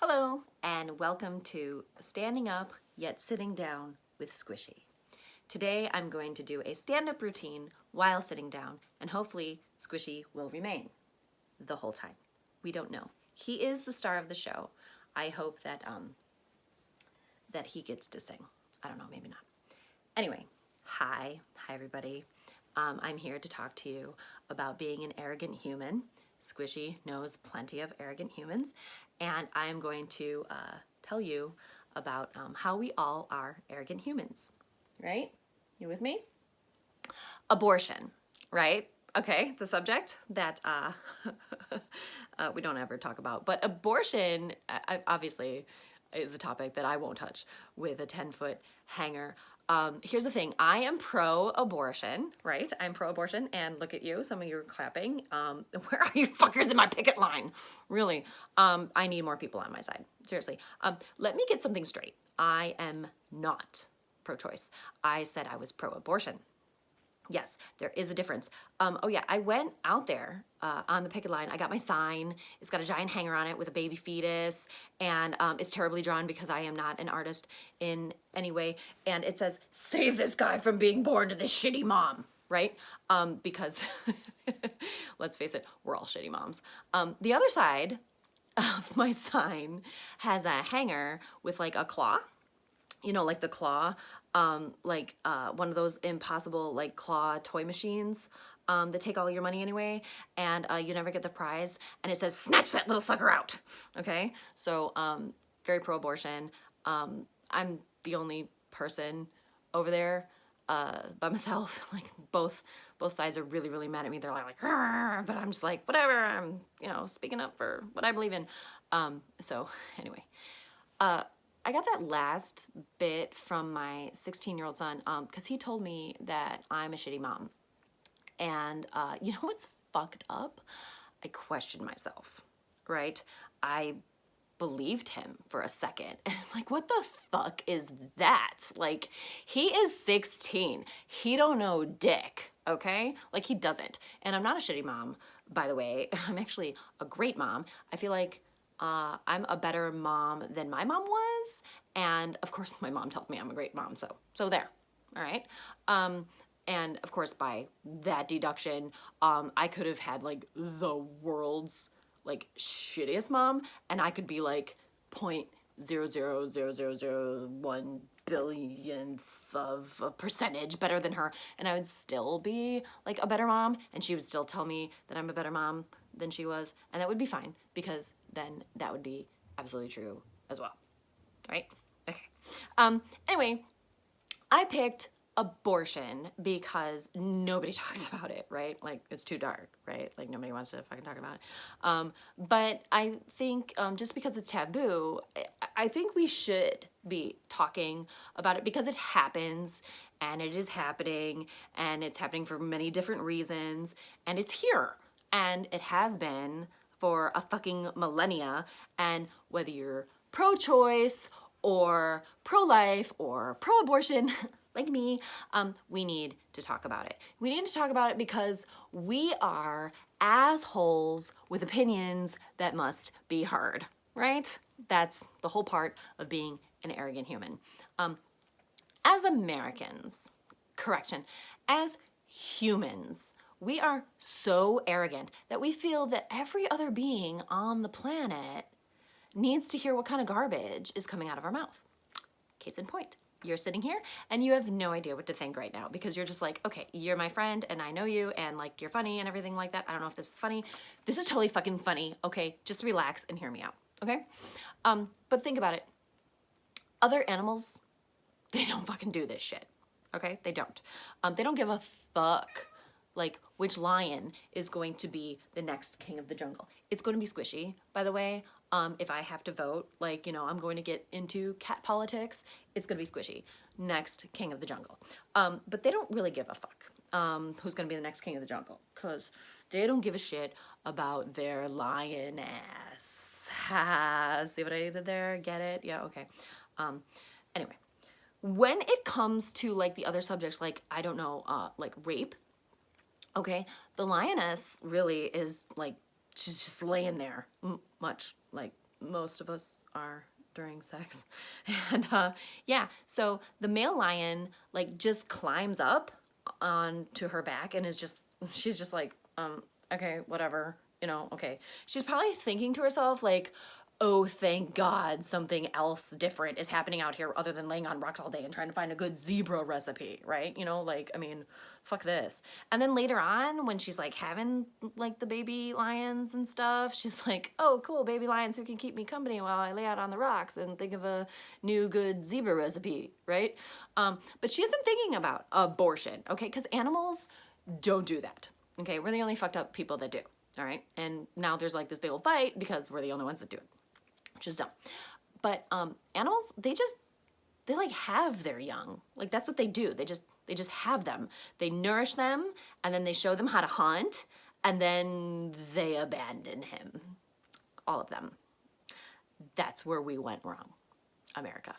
Hello, and welcome to Standing Up Yet Sitting Down with Squishy. Today I'm going to do a stand-up routine while sitting down, and hopefully Squishy will remain the whole time. We don't know. He is the star of the show. I hope that he gets to sing. I don't know, maybe not. Anyway, hi everybody. I'm here to talk to you about being an arrogant human. Squishy knows plenty of arrogant humans, and I'm going to tell you about how we all are arrogant humans, right? You with me? Abortion, right? Okay, it's a subject that we don't ever talk about, but abortion obviously is a topic that I won't touch with a 10-foot hanger. Here's the thing, I am pro-abortion, right? I'm pro-abortion, and look at you, some of you are clapping. Where are you fuckers in my picket line? Really, I need more people on my side, seriously. Let me get something straight. I am not pro-choice. I said I was pro-abortion. Yes, there is a difference. Oh yeah, I went out there on the picket line. I got my sign. It's got a giant hanger on it with a baby fetus, and it's terribly drawn because I am not an artist in any way. And it says, "Save this guy from being born to this shitty mom," right? Because let's face it, we're all shitty moms. The other side of my sign has a hanger with like a claw. You know, like the claw, one of those impossible like claw toy machines that take all your money anyway, and you never get the prize, and it says, "Snatch that little sucker out." Okay, so very pro-abortion. I'm the only person over there by myself. Like both sides are really mad at me. They're like, "Arr," but I'm just like, whatever. I'm speaking up for what I believe in. So anyway. I got that last bit from my 16-year-old son because he told me that I'm a shitty mom. And you know what's fucked up? I questioned myself, right? I believed him for a second. And like, what the fuck is that? Like, he is 16. He don't know dick, okay? Like, he doesn't. And I'm not a shitty mom, by the way. I'm actually a great mom. I feel like I'm a better mom than my mom was, and of course my mom tells me I'm a great mom, so there, all right. And of course by that deduction, I could have had like the world's like shittiest mom, and I could be like 0.00001 billionth of a percentage better than her, and I would still be like a better mom, and she would still tell me that I'm a better mom than she was, and that would be fine because then that would be absolutely true as well, right? Okay. Anyway, I picked abortion because nobody talks about it, right? Like, it's too dark, right? Like, nobody wants to fucking talk about it. But I think just because it's taboo, I think we should be talking about it because it happens, and it is happening, and it's happening for many different reasons, and it's here, and it has been for a fucking millennia. And whether you're pro-choice or pro-life or pro-abortion, like me, we need to talk about it. We need to talk about it because we are assholes with opinions that must be heard, right? That's the whole part of being an arrogant human. As Americans, as humans, we are so arrogant that we feel that every other being on the planet needs to hear what kind of garbage is coming out of our mouth. Case in point, you're sitting here and you have no idea what to think right now because you're just like, okay, you're my friend and I know you and like you're funny and everything like that. I don't know if this is funny. This is totally fucking funny. Okay, just relax and hear me out, okay? But think about it. Other animals, they don't fucking do this shit, okay? They don't. They don't give a fuck like which lion is going to be the next king of the jungle. It's going to be Squishy, by the way. If I have to vote, like, I'm going to get into cat politics, it's going to be Squishy, next king of the jungle. But they don't really give a fuck who's going to be the next king of the jungle because they don't give a shit about their lion ass. See what I did there? Get it? Yeah, okay. Anyway, when it comes to like the other subjects, like, I don't know, like rape, okay, the lioness really is like, she's just laying there, much like most of us are during sex. And yeah, so the male lion like just climbs up onto her back and she's just like, okay, whatever, okay. She's probably thinking to herself like, oh, thank God something else different is happening out here other than laying on rocks all day and trying to find a good zebra recipe, right? Like, I mean, fuck this. And then later on, when she's like having like the baby lions and stuff, she's like, oh, cool, baby lions who can keep me company while I lay out on the rocks and think of a new good zebra recipe, right? But she isn't thinking about abortion, okay? Because animals don't do that, okay? We're the only fucked up people that do, all right? And now there's like this big old fight because we're the only ones that do it, which is dumb. But animals, they like have their young. Like that's what they do. They just have them. They nourish them and then they show them how to hunt and then they abandon him. All of them. That's where we went wrong. America.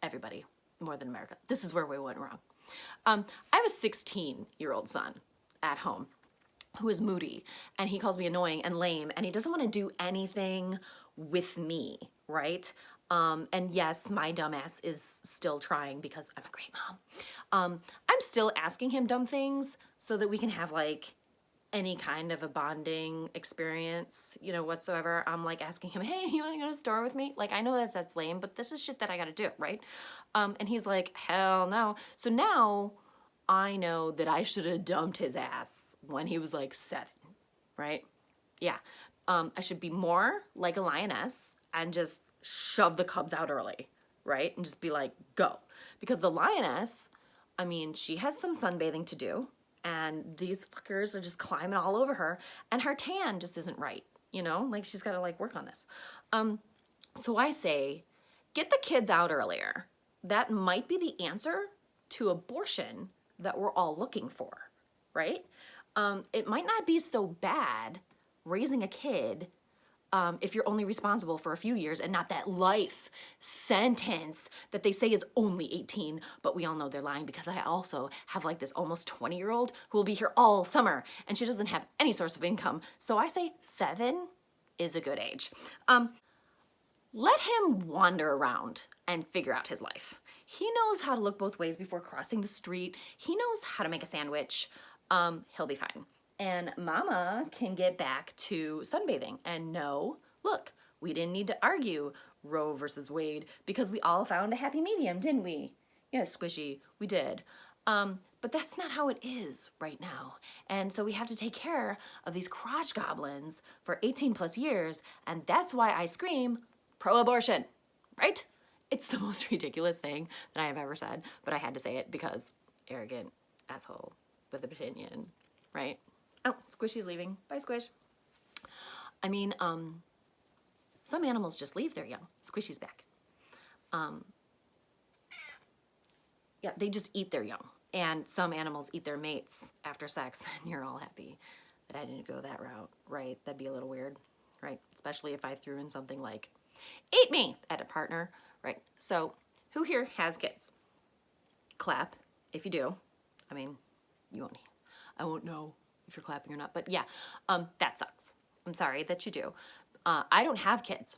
Everybody, more than America. This is where we went wrong. I have a 16-year-old son at home who is moody and he calls me annoying and lame and he doesn't want to do anything with me, right? And yes, my dumbass is still trying because I'm a great mom. I'm still asking him dumb things so that we can have like any kind of a bonding experience, whatsoever. I'm like asking him, hey, you want to go to the store with me? Like, I know that that's lame, but this is shit that I got to do, right? And he's like, hell no. So now I know that I should have dumped his ass when he was like 7, right? Yeah. I should be more like a lioness and just shove the cubs out early, right? And just be like, go. Because the lioness, I mean, she has some sunbathing to do and these fuckers are just climbing all over her and her tan just isn't right, like she's got to like work on this. So I say, get the kids out earlier. That might be the answer to abortion that we're all looking for, right? It might not be so bad raising a kid if you're only responsible for a few years and not that life sentence that they say is only 18, but we all know they're lying because I also have like this almost 20-year-old who will be here all summer and she doesn't have any source of income. So I say 7 is a good age. Let him wander around and figure out his life. He knows how to look both ways before crossing the street. He knows how to make a sandwich. He'll be fine. And mama can get back to sunbathing. And no, look, we didn't need to argue Roe versus Wade because we all found a happy medium, didn't we? Yeah, Squishy, we did. But that's not how it is right now. And so we have to take care of these crotch goblins for 18 plus years. And that's why I scream pro-abortion, right? It's the most ridiculous thing that I have ever said, but I had to say it because arrogant asshole with an opinion, right? Oh, Squishy's leaving. Bye, Squish. I mean, some animals just leave their young. Squishy's back. Yeah, they just eat their young. And some animals eat their mates after sex, and you're all happy that I didn't go that route, right? That'd be a little weird, right? Especially if I threw in something like, eat me, at a partner, right? So, who here has kids? Clap if you do. I mean, I won't know if you're clapping or not, but yeah, that sucks. I'm sorry that you do. I don't have kids.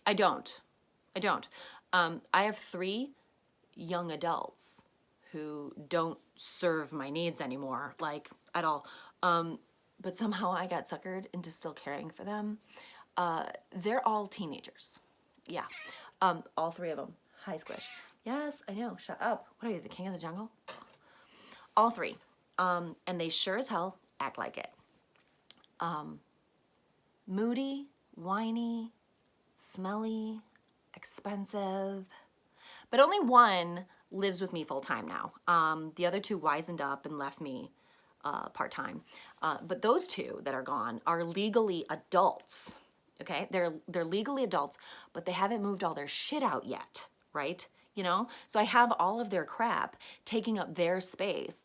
I don't. I have 3 young adults who don't serve my needs anymore, like at all. But somehow I got suckered into still caring for them. They're all teenagers. Yeah, all 3 of them. Hi, Squish. Yes, I know. Shut up. What are you, the king of the jungle? All 3. And they sure as hell act like it. Moody, whiny, smelly, expensive. But only one lives with me full time now. The other 2 wisened up and left me part time. But those 2 that are gone are legally adults. Okay, they're legally adults, but they haven't moved all their shit out yet, right? So I have all of their crap taking up their space,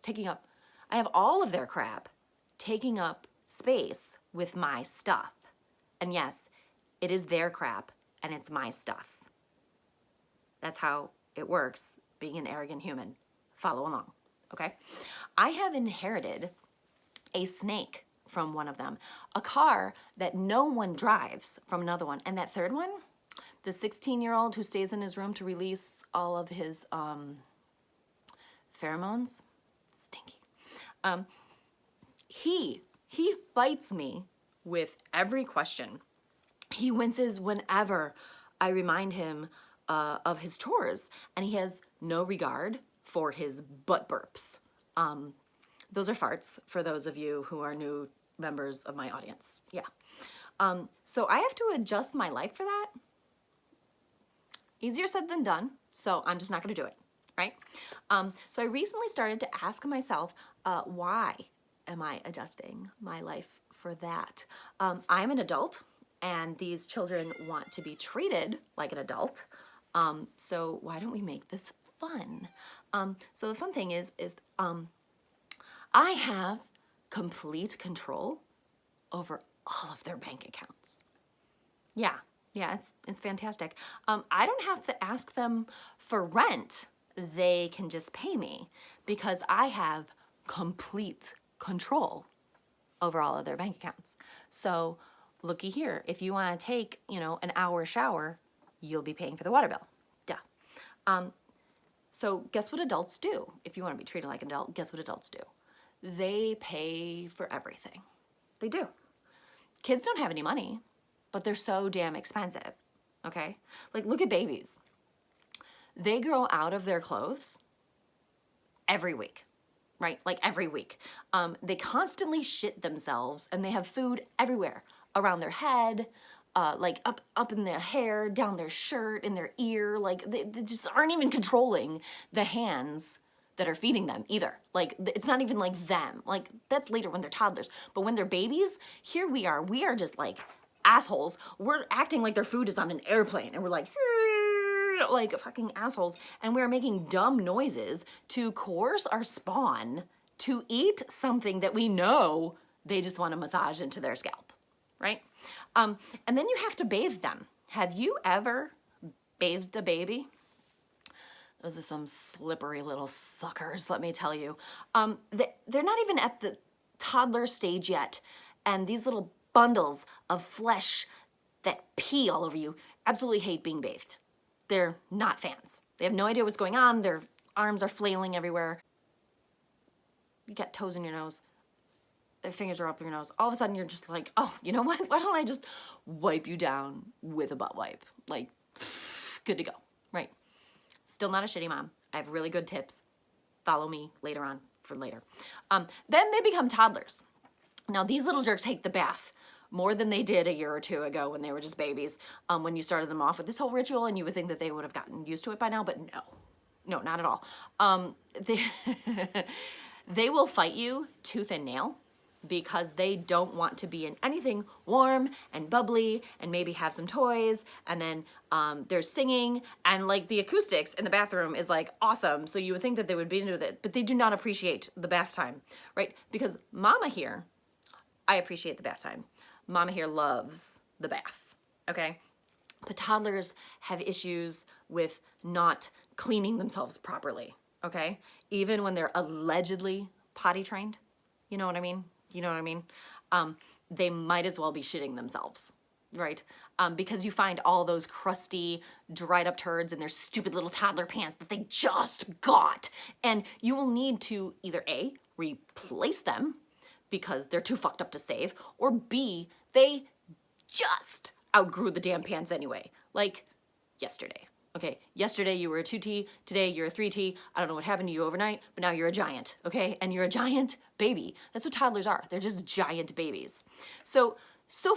I have all of their crap taking up space with my stuff. And yes, it is their crap and it's my stuff. That's how it works, being an arrogant human. Follow along, okay? I have inherited a snake from one of them, a car that no one drives from another one, and that third one, the 16-year-old who stays in his room to release all of his pheromones, stinky. He fights me with every question. He winces whenever I remind him of his chores, and he has no regard for his butt burps. Those are farts for those of you who are new members of my audience. Yeah. So I have to adjust my life for that. Easier said than done, so I'm just not going to do it, right? So I recently started to ask myself, why am I adjusting my life for that? I'm an adult, and these children want to be treated like an adult, so why don't we make this fun? So the fun thing is I have complete control over all of their bank accounts. Yeah, it's fantastic. I don't have to ask them for rent. They can just pay me because I have complete control over all of their bank accounts. So looky here, if you want to take, an hour shower, you'll be paying for the water bill. Duh. So guess what adults do? If you want to be treated like an adult, guess what adults do? They pay for everything. They do. Kids don't have any money, but they're so damn expensive, okay? Like, look at babies. They grow out of their clothes every week, right? Like every week. They constantly shit themselves, and they have food everywhere, around their head, like up in their hair, down their shirt, in their ear. Like they just aren't even controlling the hands that are feeding them either. Like it's not even like them. Like that's later when they're toddlers. But when they're babies, here we are just like assholes. We're acting like their food is on an airplane, and we're like fucking assholes, and we're making dumb noises to coerce our spawn to eat something that we know they just want to massage into their scalp, right? And then you have to bathe them. Have you ever bathed a baby? Those are some slippery little suckers, let me tell you. They're not even at the toddler stage yet, and these little bundles of flesh that pee all over you absolutely hate being bathed. They're not fans. They have no idea what's going on. Their arms are flailing everywhere. You got toes in your nose. Their fingers are up your nose. All of a sudden, you're just like, oh, you know what? Why don't I just wipe you down with a butt wipe? Like, good to go, right? Still not a shitty mom. I have really good tips. Follow me later on for later. Then they become toddlers. Now, these little jerks take the bath more than they did a year or two ago when they were just babies, when you started them off with this whole ritual, and you would think that they would have gotten used to it by now, but no, not at all. They will fight you tooth and nail because they don't want to be in anything warm and bubbly and maybe have some toys, and then there's singing, and like the acoustics in the bathroom is like awesome, so you would think that they would be into it, but they do not appreciate the bath time, right? Because mama here, I appreciate the bath time. Mama here loves the bath, okay? But toddlers have issues with not cleaning themselves properly, okay? Even when they're allegedly potty trained, you know what I mean? They might as well be shitting themselves, right? Because you find all those crusty, dried up turds in their stupid little toddler pants that they just got. And you will need to either A, replace them because they're too fucked up to save, or B, they just outgrew the damn pants anyway. Like yesterday. Okay, yesterday you were a 2T, today you're a 3T. I don't know what happened to you overnight, but now you're a giant, okay? And you're a giant baby. That's what toddlers are. They're just giant babies. So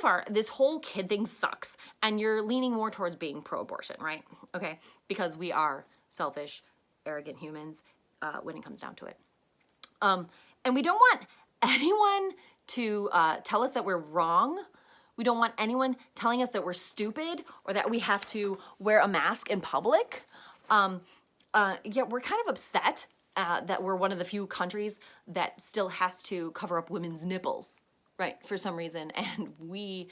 far, this whole kid thing sucks, and you're leaning more towards being pro-abortion, right? Okay, because we are selfish, arrogant humans when it comes down to it. And we don't want anyone to tell us that we're wrong. We don't want anyone telling us that we're stupid or that we have to wear a mask in public. Yet we're kind of upset that we're one of the few countries that still has to cover up women's nipples, right, for some reason. And we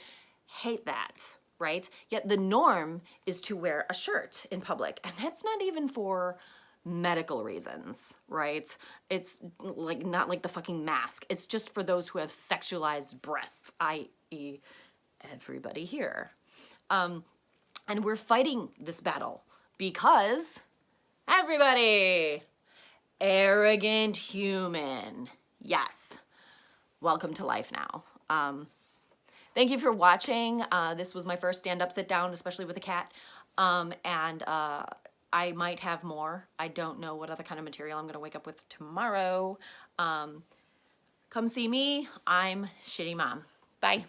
hate that, right? Yet the norm is to wear a shirt in public. And that's not even for medical reasons, right? It's like not like the fucking mask. It's just for those who have sexualized breasts, i.e. everybody here. And we're fighting this battle because everybody, arrogant human. Yes. Welcome to life now. Thank you for watching. This was my first stand-up sit down, especially with a cat. I might have more. I don't know what other kind of material I'm gonna wake up with tomorrow. Come see me. I'm Shitty Mom. Bye.